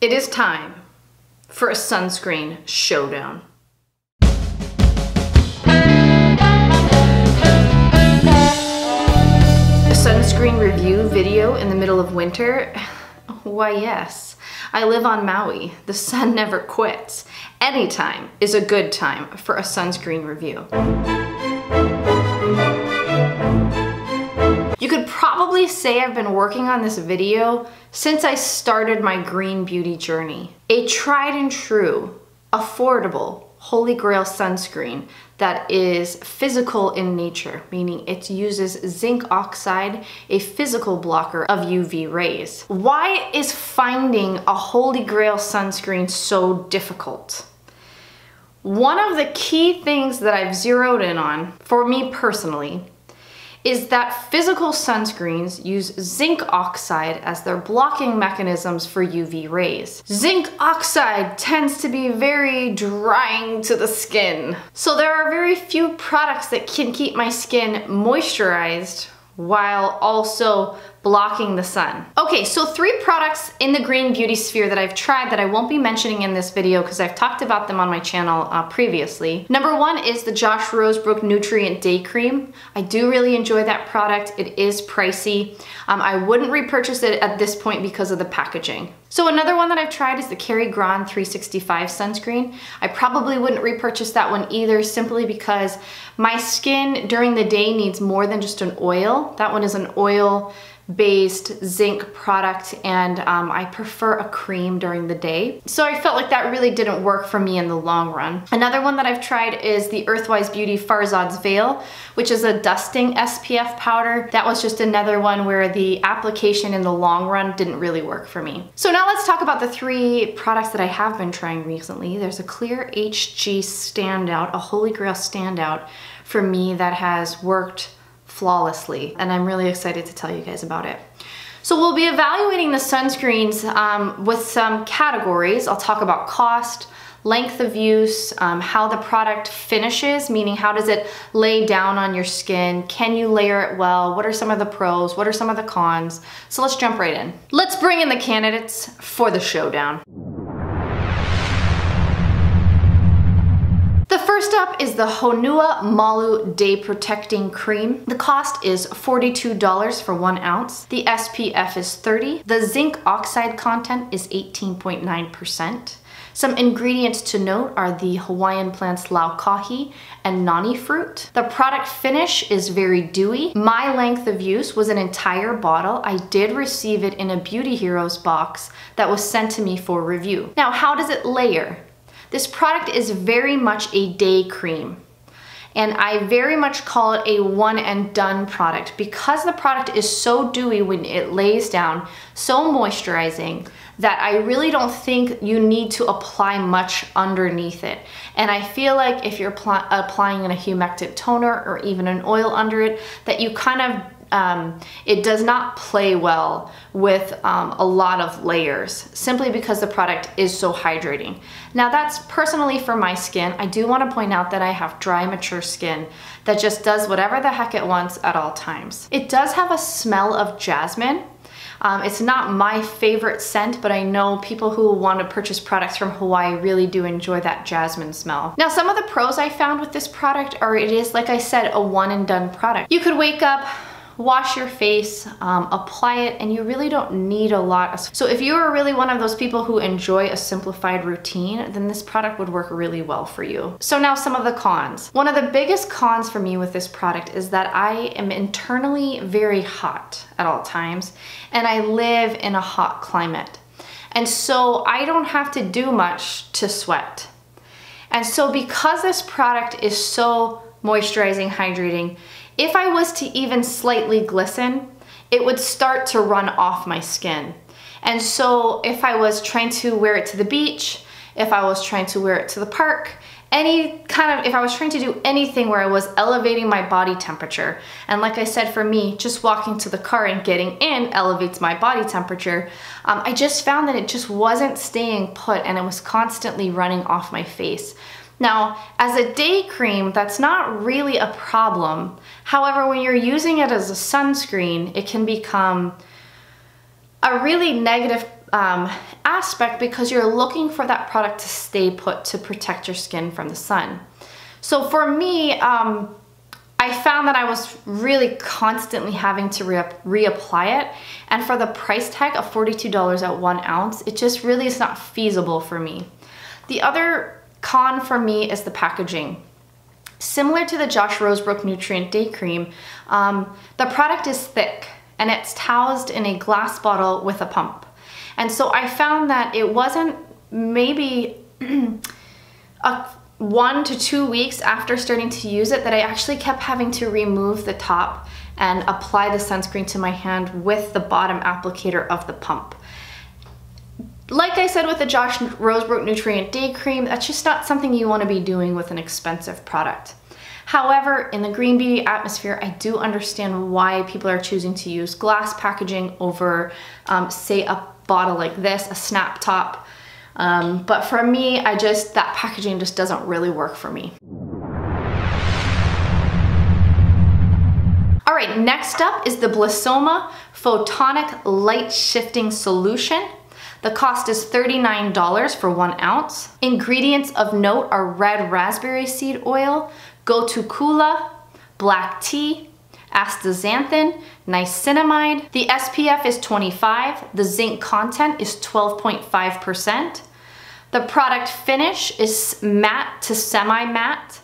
It is time for a sunscreen showdown. A sunscreen review video in the middle of winter? Why yes. I live on Maui. The sun never quits. Anytime is a good time for a sunscreen review. You could probably say I've been working on this video since I started my green beauty journey. A tried and true, affordable, holy grail sunscreen that is physical in nature, meaning it uses zinc oxide, a physical blocker of UV rays. Why is finding a holy grail sunscreen so difficult? One of the key things that I've zeroed in on, for me personally, is that physical sunscreens use zinc oxide as their blocking mechanisms for UV rays. Zinc oxide tends to be very drying to the skin. So there are very few products that can keep my skin moisturized while also blocking the sun. Okay, so 3 products in the green beauty sphere that I've tried that I won't be mentioning in this video because I've talked about them on my channel previously. Number 1 is the Josh Rosebrook Nutrient Day Cream. I do really enjoy that product. It is pricey. I wouldn't repurchase it at this point because of the packaging. So another one that I've tried is the Kerry Gran 365 sunscreen. I probably wouldn't repurchase that one either, simply because my skin during the day needs more than just an oil. That one is an oil-based zinc product, and I prefer a cream during the day. So I felt like that really didn't work for me in the long run. Another one that I've tried is the Earthwise Beauty Farzad's Veil, which is a dusting SPF powder. That was just another one where the application in the long run didn't really work for me. So now let's talk about the 3 products that I have been trying recently. There's a Clear HG standout, a holy grail standout for me that has worked flawlessly, and I'm really excited to tell you guys about it. So we'll be evaluating the sunscreens with some categories. I'll talk about cost, length of use, how the product finishes, meaning how does it lay down on your skin? Can you layer it well? What are some of the pros? What are some of the cons? So let's jump right in. Let's bring in the candidates for the showdown. The first up is the Honua Malu Day Protecting Cream. The cost is $42 for 1 ounce. The SPF is 30. The zinc oxide content is 18.9%. Some ingredients to note are the Hawaiian plants laukahi and nani fruit. The product finish is very dewy. My length of use was an entire bottle. I did receive it in a Beauty Heroes box that was sent to me for review. Now, how does it layer? This product is very much a day cream, and I very much call it a one and done product because the product is so dewy when it lays down, so moisturizing, that I really don't think you need to apply much underneath it. And I feel like if you're applying a humectant toner or even an oil under it, that you kind of it does not play well with a lot of layers, simply because the product is so hydrating. Now that's personally for my skin. I do want to point out that I have dry, mature skin that just does whatever the heck it wants at all times. It does have a smell of jasmine. It's not my favorite scent, but I know people who want to purchase products from Hawaii really do enjoy that jasmine smell. Now, some of the pros I found with this product are it is, like I said, a one and done product. You could wake up, wash your face, apply it, and you really don't need a lot. So if you are really one of those people who enjoy a simplified routine, then this product would work really well for you. So now some of the cons. One of the biggest cons for me with this product is that I am internally very hot at all times, and I live in a hot climate. And so I don't have to do much to sweat. And so because this product is so moisturizing, hydrating, if I was to even slightly glisten, it would start to run off my skin. And so if I was trying to wear it to the beach, if I was trying to wear it to the park, if I was trying to do anything where I was elevating my body temperature, and like I said, for me, just walking to the car and getting in elevates my body temperature, I just found that it just wasn't staying put and it was constantly running off my face. Now, as a day cream, that's not really a problem. However, when you're using it as a sunscreen, it can become a really negative aspect because you're looking for that product to stay put to protect your skin from the sun. So for me, I found that I was really constantly having to reapply it, and for the price tag of $42 at 1 ounce, it just really is not feasible for me. The other con for me is the packaging. Similar to the Josh Rosebrook Nutrient Day Cream, the product is thick and it's housed in a glass bottle with a pump. And so I found that it wasn't maybe 1 to 2 weeks after starting to use it that I actually kept having to remove the top and apply the sunscreen to my hand with the bottom applicator of the pump. Like I said with the Josh Rosebrook Nutrient Day Cream, that's just not something you want to be doing with an expensive product. However, in the green beauty atmosphere, I do understand why people are choosing to use glass packaging over, say, a bottle like this, a snap top. But for me, that packaging just doesn't really work for me. All right, next up is the Blissoma Photonic Light Shifting Solution. The cost is $39 for 1 ounce. Ingredients of note are red raspberry seed oil, gotu-kola, black tea, astaxanthin, niacinamide. The SPF is 25. The zinc content is 12.5%. The product finish is matte to semi-matte.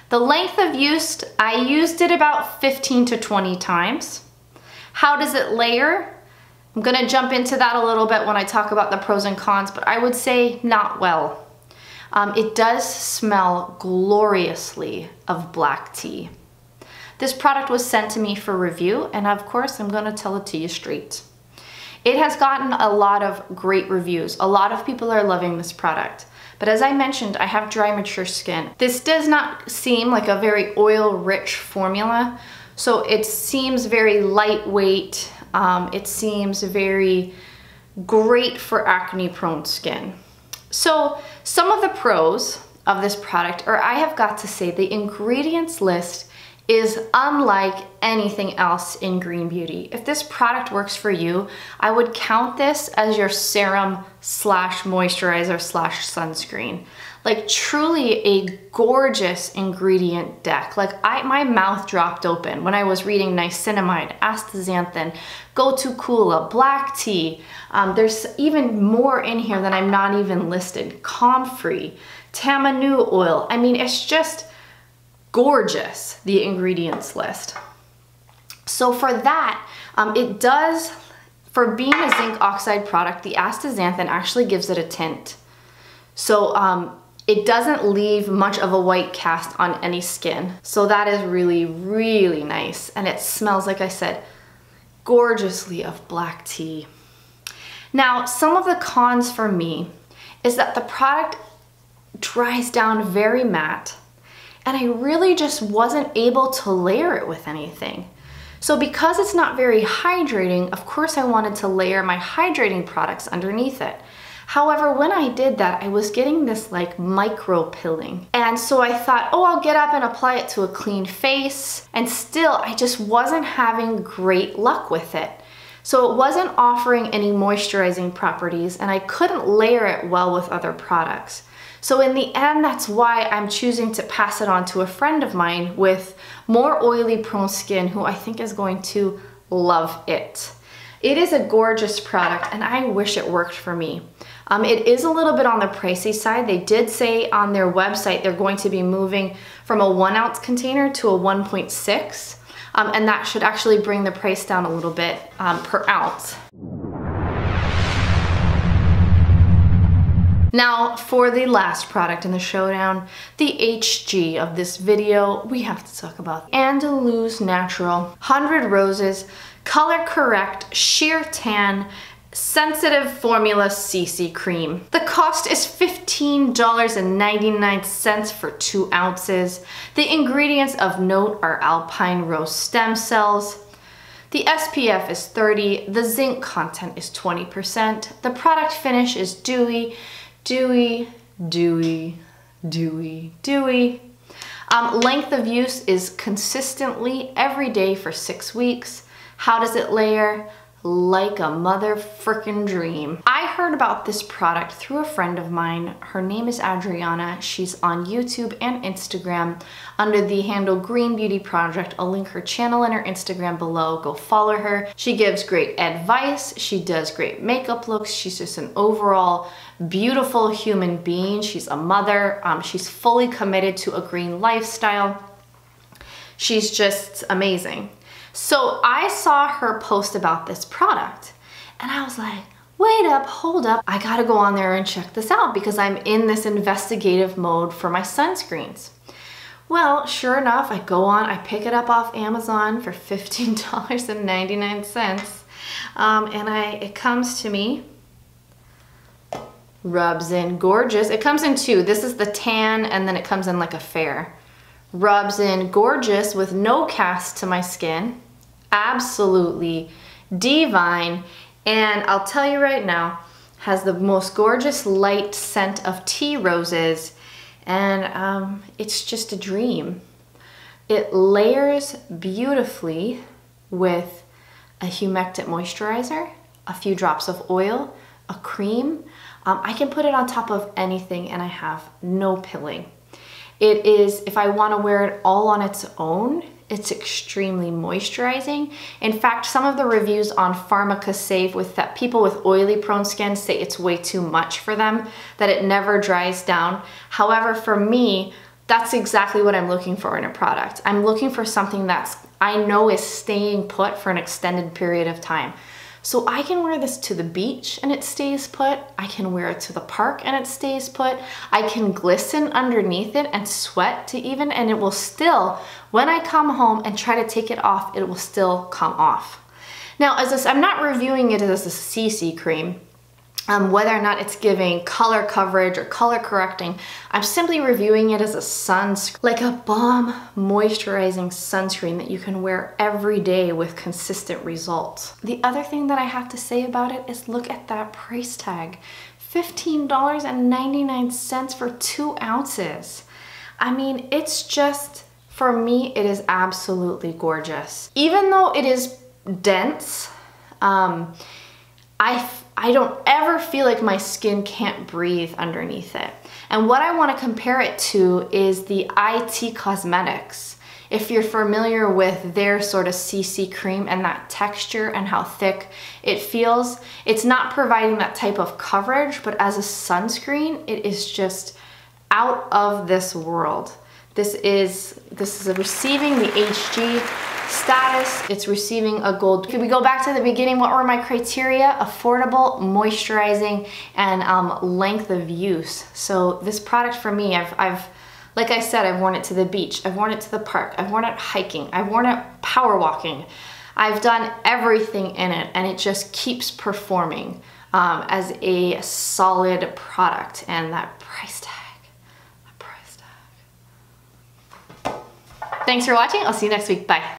The length of use, I used it about 15 to 20 times. How does it layer? I'm gonna jump into that a little bit when I talk about the pros and cons, but I would say not well. It does smell gloriously of black tea. This product was sent to me for review, and of course I'm gonna tell it to you straight. It has gotten a lot of great reviews. A lot of people are loving this product. But as I mentioned, I have dry, mature skin. This does not seem like a very oil-rich formula, so it seems very lightweight. It seems very great for acne-prone skin. So some of the pros of this product are, I have got to say, the ingredients list is unlike anything else in green beauty. If this product works for you, I would count this as your serum slash moisturizer slash sunscreen. Like truly a gorgeous ingredient deck. Like my mouth dropped open when I was reading niacinamide, astaxanthin, gotu-kola, black tea. There's even more in here that I'm not even listed. Comfrey, tamanu oil. I mean, it's just gorgeous, the ingredients list. So for that, it does, for being a zinc oxide product, the astaxanthin actually gives it a tint. So it doesn't leave much of a white cast on any skin. So that is really, really nice. And it smells, like I said, gorgeously of black tea. Now, some of the cons for me is that the product dries down very matte, and I really just wasn't able to layer it with anything. So because it's not very hydrating, of course I wanted to layer my hydrating products underneath it. However, when I did that, I was getting this like micro pilling. And so I thought, oh, I'll get up and apply it to a clean face. And still, I just wasn't having great luck with it. So it wasn't offering any moisturizing properties, and I couldn't layer it well with other products. So in the end, that's why I'm choosing to pass it on to a friend of mine with more oily prone skin who I think is going to love it. It is a gorgeous product, and I wish it worked for me. It is a little bit on the pricey side. They did say on their website they're going to be moving from a 1 ounce container to a 1.6, and that should actually bring the price down a little bit per ounce. Now for the last product in the showdown, the HG of this video, we have to talk about Andalou Naturals 100 Roses Color Correct Sheer Tan Sensitive Formula CC Cream. The cost is $15.99 for 2 ounces. The ingredients of note are alpine rose stem cells. The SPF is 30. The zinc content is 20%. The product finish is dewy, dewy, dewy, dewy, dewy. Length of use is consistently every day for 6 weeks. How does it layer? like a mother frickin' dream. I heard about this product through a friend of mine. Her name is Adriana. She's on YouTube and Instagram under the handle Green Beauty Project. I'll link her channel and her Instagram below. Go follow her. She gives great advice. She does great makeup looks. She's just an overall beautiful human being. She's a mother. She's fully committed to a green lifestyle. She's just amazing. So I saw her post about this product and I was like, wait up, hold up. I gotta go on there and check this out because I'm in this investigative mode for my sunscreens. Well, sure enough, I go on, I pick it up off Amazon for $15.99. It comes to me, rubs in gorgeous. It comes in two. This is the tan and then it comes in like a fair. Rubs in gorgeous with no cast to my skin. Absolutely divine. And I'll tell you right now, has the most gorgeous light scent of tea roses. And it's just a dream. It layers beautifully with a humectant moisturizer, a few drops of oil, a cream. I can put it on top of anything and I have no pilling. It is, if I want to wear it all on its own, it's extremely moisturizing. In fact, some of the reviews on Pharmaca say that people with oily prone skin say it's way too much for them, that it never dries down. However, for me, that's exactly what I'm looking for in a product. I'm looking for something that's I know is staying put for an extended period of time. So I can wear this to the beach and it stays put. I can wear it to the park and it stays put. I can glisten underneath it and sweat to even, and it will still, when I come home and try to take it off, it will still come off. Now, I'm not reviewing it as a CC cream, whether or not it's giving color coverage or color correcting. I'm simply reviewing it as a sunscreen, like a balm moisturizing sunscreen that you can wear every day with consistent results. The other thing that I have to say about it is look at that price tag. $15.99 for 2 ounces. I mean, it's just, for me, it is absolutely gorgeous. Even though it is dense, I don't ever feel like my skin can't breathe underneath it. And what I want to compare it to is the IT Cosmetics. If you're familiar with their sort of CC cream and that texture and how thick it feels, it's not providing that type of coverage, but as a sunscreen, it is just out of this world. This is receiving the HG status. It's receiving a gold. Could we go back to the beginning? What were my criteria? Affordable, moisturizing, and length of use. So this product for me, like I said, I've worn it to the beach. I've worn it to the park. I've worn it hiking. I've worn it power walking. I've done everything in it, and it just keeps performing as a solid product. And that price tag. Thanks for watching. I'll see you next week. Bye.